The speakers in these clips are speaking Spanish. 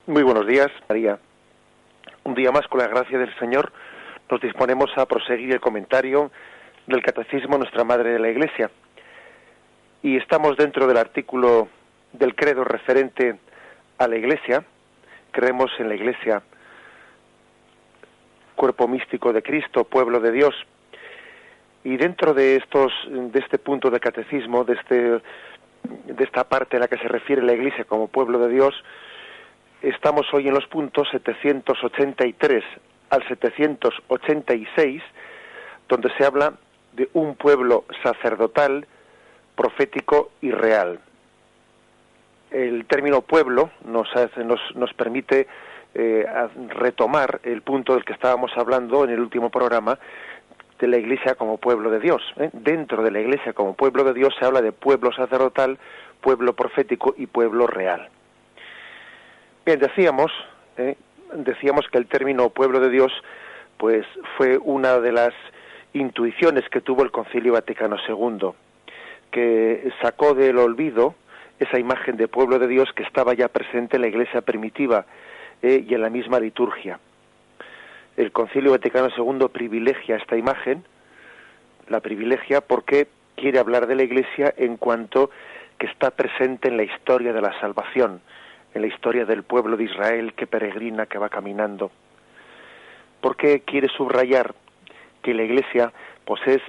Muy buenos días, María. Un día más, con la gracia del Señor, nos disponemos a proseguir el comentario del Catecismo Nuestra Madre de la Iglesia. Y estamos dentro del artículo del credo referente a la Iglesia. Creemos en la Iglesia, cuerpo místico de Cristo, pueblo de Dios. Y dentro de este punto del Catecismo, de esta parte en la que se refiere la Iglesia como pueblo de Dios, estamos hoy en los puntos 783 al 786, donde se habla de un pueblo sacerdotal, profético y real. El término pueblo nos permite retomar el punto del que estábamos hablando en el último programa, de la Iglesia como pueblo de Dios. Dentro de la Iglesia como pueblo de Dios se habla de pueblo sacerdotal, pueblo profético y pueblo real. Bien, decíamos que el término pueblo de Dios pues fue una de las intuiciones que tuvo el Concilio Vaticano II, que sacó del olvido esa imagen de pueblo de Dios que estaba ya presente en la Iglesia primitiva y en la misma liturgia. El Concilio Vaticano II privilegia esta imagen, la privilegia porque quiere hablar de la Iglesia en cuanto que está presente en la historia de la salvación, en la historia del pueblo de Israel que peregrina, que va caminando. Porque quiere subrayar que la Iglesia pues es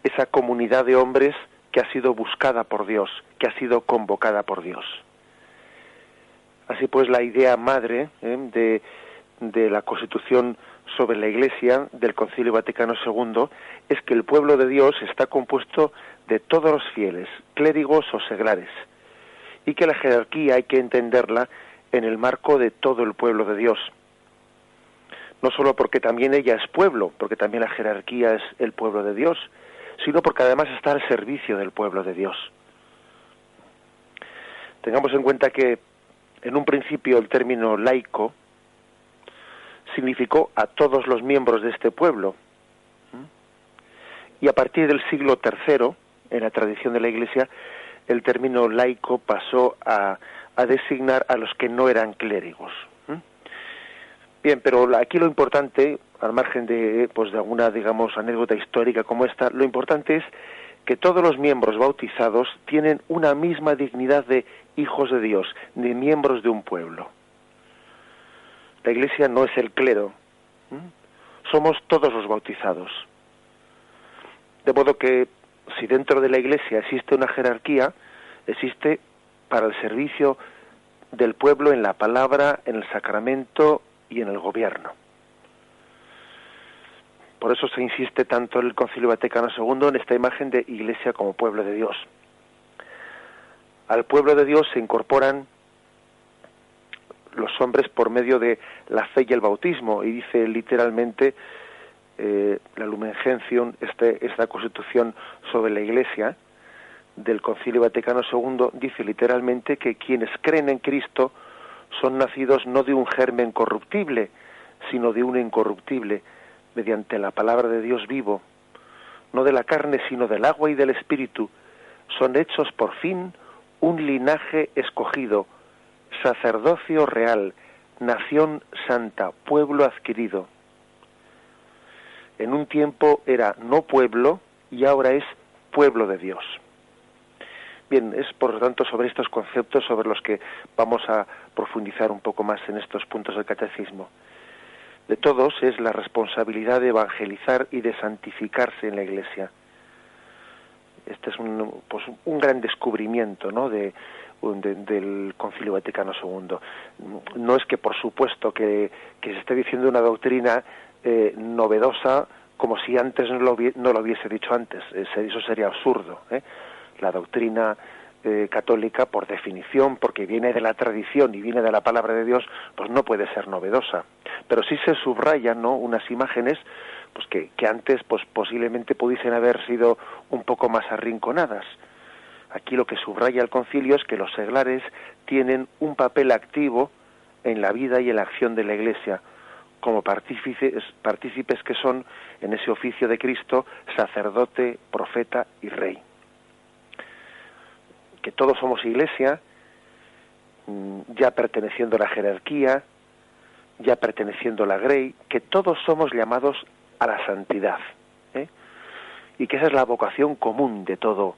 esa comunidad de hombres que ha sido buscada por Dios, que ha sido convocada por Dios. Así pues, la idea madre de la Constitución sobre la Iglesia del Concilio Vaticano II es que el pueblo de Dios está compuesto de todos los fieles, clérigos o seglares, y que la jerarquía hay que entenderla en el marco de todo el pueblo de Dios. No solo porque también ella es pueblo, porque también la jerarquía es el pueblo de Dios, sino porque además está al servicio del pueblo de Dios. Tengamos en cuenta que en un principio el término laico significó a todos los miembros de este pueblo. Y a partir del siglo III, en la tradición de la Iglesia, el término laico pasó a designar a los que no eran clérigos. Bien, pero aquí lo importante, al margen de alguna, digamos, anécdota histórica como esta, lo importante es que todos los miembros bautizados tienen una misma dignidad de hijos de Dios, de miembros de un pueblo. La Iglesia no es el clero, somos todos los bautizados. De modo que si dentro de la Iglesia existe una jerarquía, existe para el servicio del pueblo en la palabra, en el sacramento y en el gobierno. Por eso se insiste tanto en el Concilio Vaticano II en esta imagen de Iglesia como pueblo de Dios. Al pueblo de Dios se incorporan los hombres por medio de la fe y el bautismo, y dice literalmente la Lumen Gentium, esta Constitución sobre la Iglesia del Concilio Vaticano II, dice literalmente que quienes creen en Cristo son nacidos no de un germen corruptible, sino de uno incorruptible, mediante la palabra de Dios vivo, no de la carne, sino del agua y del Espíritu. Son hechos por fin un linaje escogido, sacerdocio real, nación santa, pueblo adquirido. En un tiempo era no pueblo y ahora es pueblo de Dios. Bien, es por lo tanto sobre estos conceptos sobre los que vamos a profundizar un poco más en estos puntos del catecismo. De todos es la responsabilidad de evangelizar y de santificarse en la Iglesia. Este es un gran descubrimiento, ¿no?, del Concilio Vaticano II. No es que por supuesto que se esté diciendo una doctrina novedosa como si antes no lo hubiese dicho antes. Eso sería absurdo. La doctrina católica, por definición, porque viene de la tradición y viene de la palabra de Dios, pues no puede ser novedosa. Pero sí se subrayan, ¿no?, unas imágenes pues que antes pues posiblemente pudiesen haber sido un poco más arrinconadas. Aquí lo que subraya el concilio es que los seglares tienen un papel activo en la vida y en la acción de la Iglesia, como partícipes que son en ese oficio de Cristo, sacerdote, profeta y rey. Que todos somos Iglesia ya perteneciendo a la jerarquía, ya perteneciendo a la grey, que todos somos llamados a la santidad, y que esa es la vocación común de todos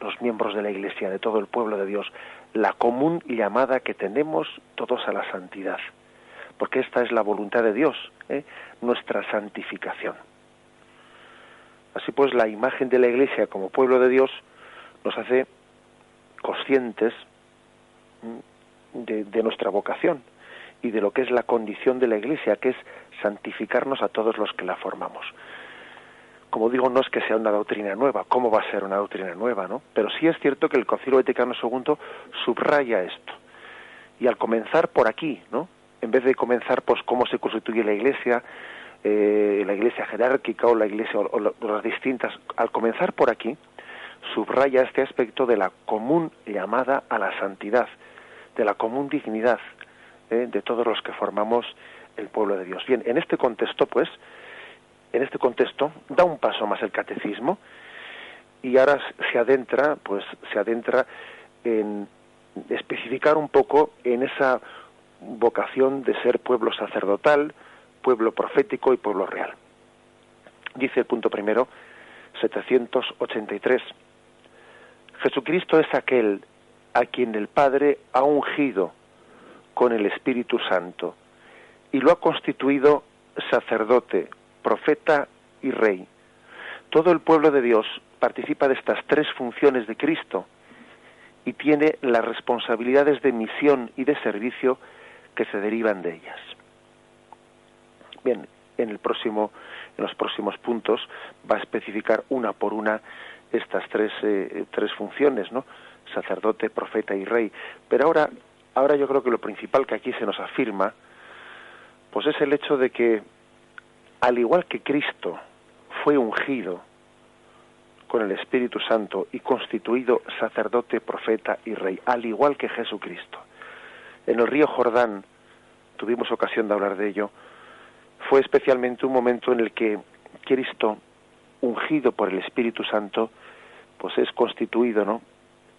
los miembros de la Iglesia, de todo el pueblo de Dios, la común llamada que tenemos todos a la santidad, porque esta es la voluntad de Dios, nuestra santificación. Así pues, la imagen de la Iglesia como pueblo de Dios nos hace conscientes de nuestra vocación y de lo que es la condición de la Iglesia, que es santificarnos a todos los que la formamos. Como digo, no es que sea una doctrina nueva. ¿Cómo va a ser una doctrina nueva, no? Pero sí es cierto que el Concilio Vaticano II subraya esto. Y al comenzar por aquí, ¿no? En vez de comenzar, pues, cómo se constituye la Iglesia jerárquica o la Iglesia o las distintas, al comenzar por aquí, subraya este aspecto de la común llamada a la santidad, de la común dignidad de todos los que formamos el pueblo de Dios. Bien, en este contexto, da un paso más el catecismo y ahora se adentra en especificar un poco en esa vocación de ser pueblo sacerdotal, pueblo profético y pueblo real. Dice el punto primero, 783. Jesucristo es aquel a quien el Padre ha ungido con el Espíritu Santo y lo ha constituido sacerdote, profeta y rey. Todo el pueblo de Dios participa de estas tres funciones de Cristo y tiene las responsabilidades de misión y de servicio que se derivan de ellas. Bien, en los próximos puntos va a especificar una por una estas tres funciones, ¿no? Sacerdote, profeta y rey. Pero ahora yo creo que lo principal que aquí se nos afirma, pues es el hecho de que, al igual que Cristo fue ungido con el Espíritu Santo y constituido sacerdote, profeta y rey, al igual que Jesucristo, en el río Jordán, tuvimos ocasión de hablar de ello, fue especialmente un momento en el que Cristo, ungido por el Espíritu Santo, pues es constituido, ¿no?,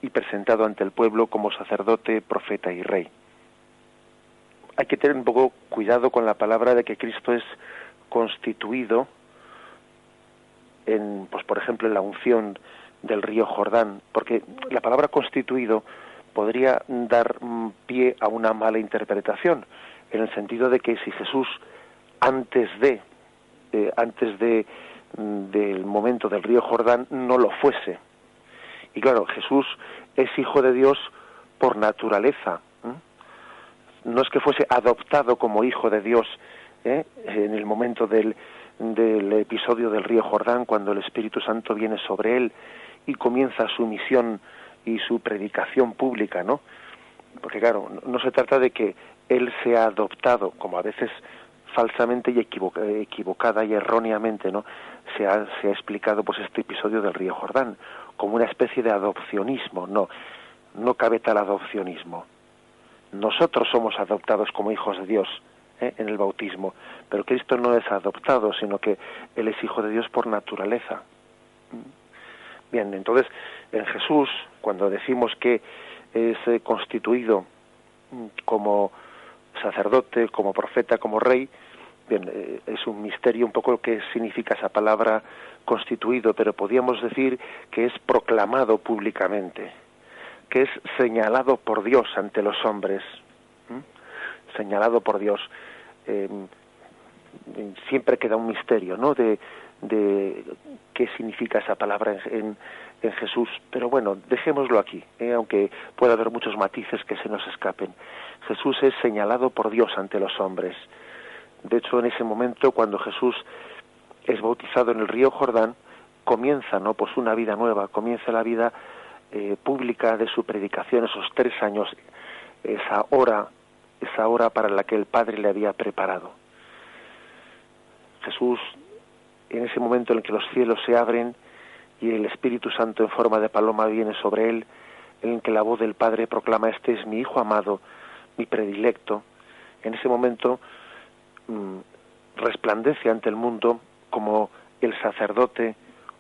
y presentado ante el pueblo como sacerdote, profeta y rey. Hay que tener un poco cuidado con la palabra de que Cristo es constituido pues por ejemplo en la unción del río Jordán, porque la palabra constituido podría dar pie a una mala interpretación, en el sentido de que si Jesús antes del momento del río Jordán no lo fuese. Y claro, Jesús es hijo de Dios por naturaleza. No es que fuese adoptado como hijo de Dios en el momento del episodio del río Jordán, cuando el Espíritu Santo viene sobre él y comienza su misión y su predicación pública, ¿no? Porque claro, no se trata de que él sea adoptado, como a veces falsamente y equivocada y erróneamente, ¿no?, se ha explicado pues este episodio del río Jordán como una especie de adopcionismo. No cabe tal adopcionismo. Nosotros somos adoptados como hijos de Dios en el bautismo, pero Cristo no es adoptado, sino que Él es hijo de Dios por naturaleza. Bien, entonces, en Jesús, cuando decimos que es constituido como sacerdote, como profeta, como rey, bien, es un misterio un poco lo que significa esa palabra constituido, pero podríamos decir que es proclamado públicamente, que es señalado por Dios ante los hombres, señalado por Dios. Siempre queda un misterio, ¿no?, de qué significa esa palabra en Jesús, pero bueno, dejémoslo aquí, aunque pueda haber muchos matices que se nos escapen. Jesús es señalado por Dios ante los hombres. De hecho, en ese momento, cuando Jesús es bautizado en el río Jordán, comienza, ¿no?, pues una vida nueva, comienza la vida pública de su predicación, esos 3 años, esa hora para la que el Padre le había preparado. Jesús, en ese momento en el que los cielos se abren y el Espíritu Santo en forma de paloma viene sobre él, en el que la voz del Padre proclama: este es mi Hijo amado, mi predilecto, en ese momento resplandece ante el mundo como el sacerdote,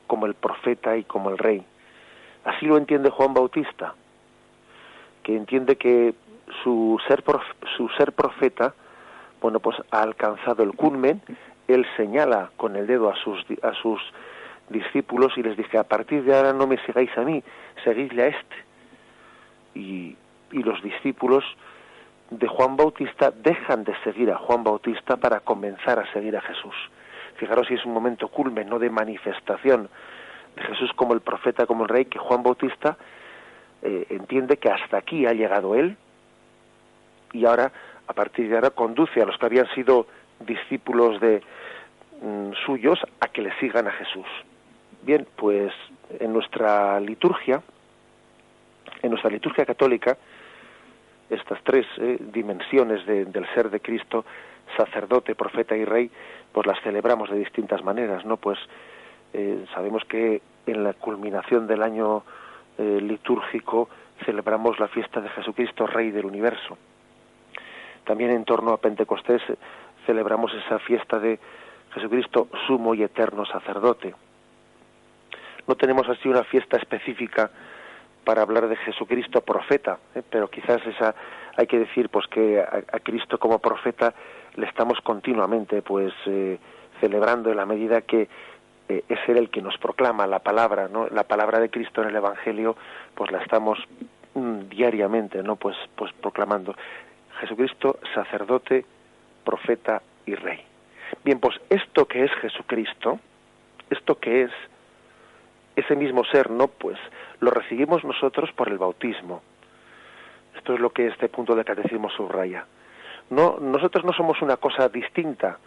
como el profeta y como el rey. Así lo entiende Juan Bautista, que entiende que su ser profeta, bueno, pues ha alcanzado el culmen. Él señala con el dedo a sus discípulos y les dice: a partir de ahora no me sigáis a mí, seguidle a este. Y los discípulos de Juan Bautista dejan de seguir a Juan Bautista para comenzar a seguir a Jesús. Fijaros si es un momento culmen, no de manifestación de Jesús como el profeta, como el rey, que Juan Bautista entiende que hasta aquí ha llegado él, y ahora, a partir de ahora, conduce a los que habían sido discípulos suyos a que le sigan a Jesús. Bien, pues en nuestra liturgia católica, estas tres dimensiones del ser de Cristo, sacerdote, profeta y rey, pues las celebramos de distintas maneras, ¿no? Pues sabemos que en la culminación del año litúrgico celebramos la fiesta de Jesucristo, Rey del Universo. También en torno a Pentecostés celebramos esa fiesta de Jesucristo, sumo y eterno sacerdote. No tenemos así una fiesta específica para hablar de Jesucristo profeta, pero quizás esa hay que decir pues que a Cristo como profeta le estamos continuamente pues celebrando en la medida que es él el que nos proclama la palabra, ¿no? La palabra de Cristo en el Evangelio pues la estamos diariamente, ¿no? Pues proclamando. Jesucristo, sacerdote, profeta y rey. Bien, pues esto que es Jesucristo, esto que es ese mismo ser, ¿no? Pues lo recibimos nosotros por el bautismo. Esto es lo que este punto del catecismo subraya. No, nosotros no somos una cosa distinta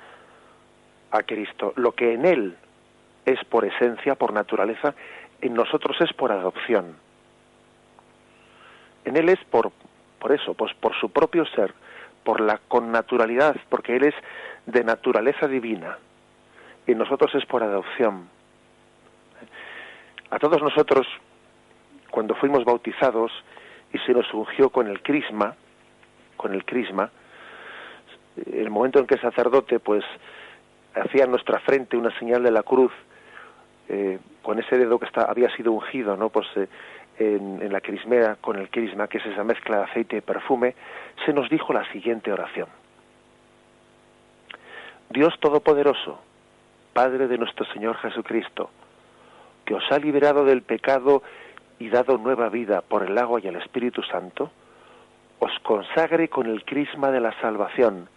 a Cristo. Lo que en él es por esencia, por naturaleza, en nosotros es por adopción. En él es por eso, pues por su propio ser, por la connaturalidad, porque él es de naturaleza divina. Y en nosotros es por adopción. A todos nosotros, cuando fuimos bautizados y se nos ungió con el crisma, el momento en que el sacerdote pues hacía en nuestra frente una señal de la cruz, con ese dedo que había sido ungido, ¿no? Pues en la crismera, con el crisma, que es esa mezcla de aceite y perfume, se nos dijo la siguiente oración: Dios Todopoderoso, Padre de nuestro Señor Jesucristo, que os ha liberado del pecado y dado nueva vida por el agua y el Espíritu Santo, os consagre con el crisma de la salvación,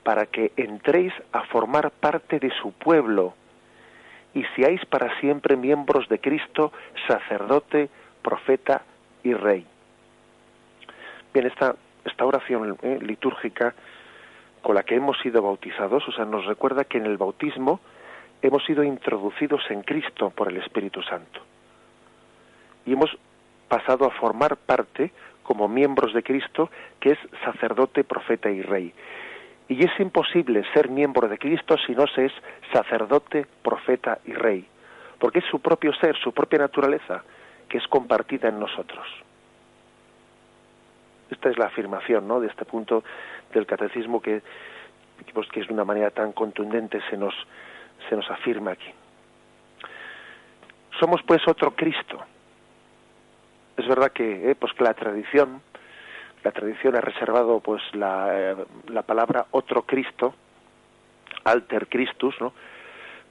para que entréis a formar parte de su pueblo y seáis para siempre miembros de Cristo, sacerdote, profeta y rey. Bien, esta oración litúrgica con la que hemos sido bautizados, o sea, nos recuerda que en el bautismo hemos sido introducidos en Cristo por el Espíritu Santo. Y hemos pasado a formar parte, como miembros de Cristo, que es sacerdote, profeta y rey. Y es imposible ser miembro de Cristo si no se es sacerdote, profeta y rey, porque es su propio ser, su propia naturaleza, que es compartida en nosotros. Esta es la afirmación, ¿no?, de este punto del catecismo que es de una manera tan contundente se nos afirma aquí. Somos pues otro Cristo. Es verdad que pues que la tradición ha reservado pues la palabra otro Cristo, alter Christus, ¿no?,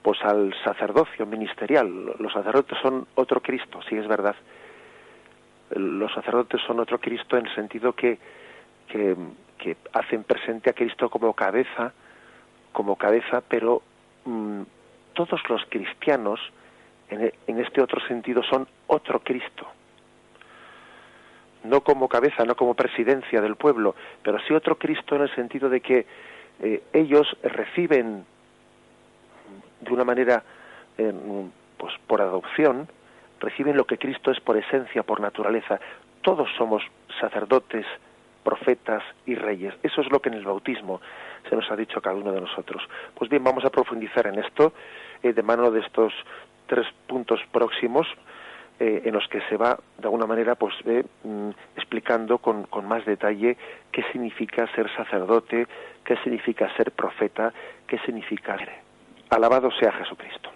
pues al sacerdocio ministerial. Los sacerdotes son otro Cristo, sí, es verdad. Los sacerdotes son otro Cristo en el sentido que hacen presente a Cristo como cabeza, pero todos los cristianos en este otro sentido son otro Cristo. No como cabeza, no como presidencia del pueblo, pero sí otro Cristo en el sentido de que ellos reciben de una manera, pues por adopción, reciben lo que Cristo es por esencia, por naturaleza. Todos somos sacerdotes, profetas y reyes. Eso es lo que en el bautismo se nos ha dicho a cada uno de nosotros. Pues bien, vamos a profundizar en esto de mano de estos 3 puntos próximos, en los que se va de alguna manera pues explicando con más detalle qué significa ser sacerdote, qué significa ser profeta, qué significa ser. Alabado sea Jesucristo.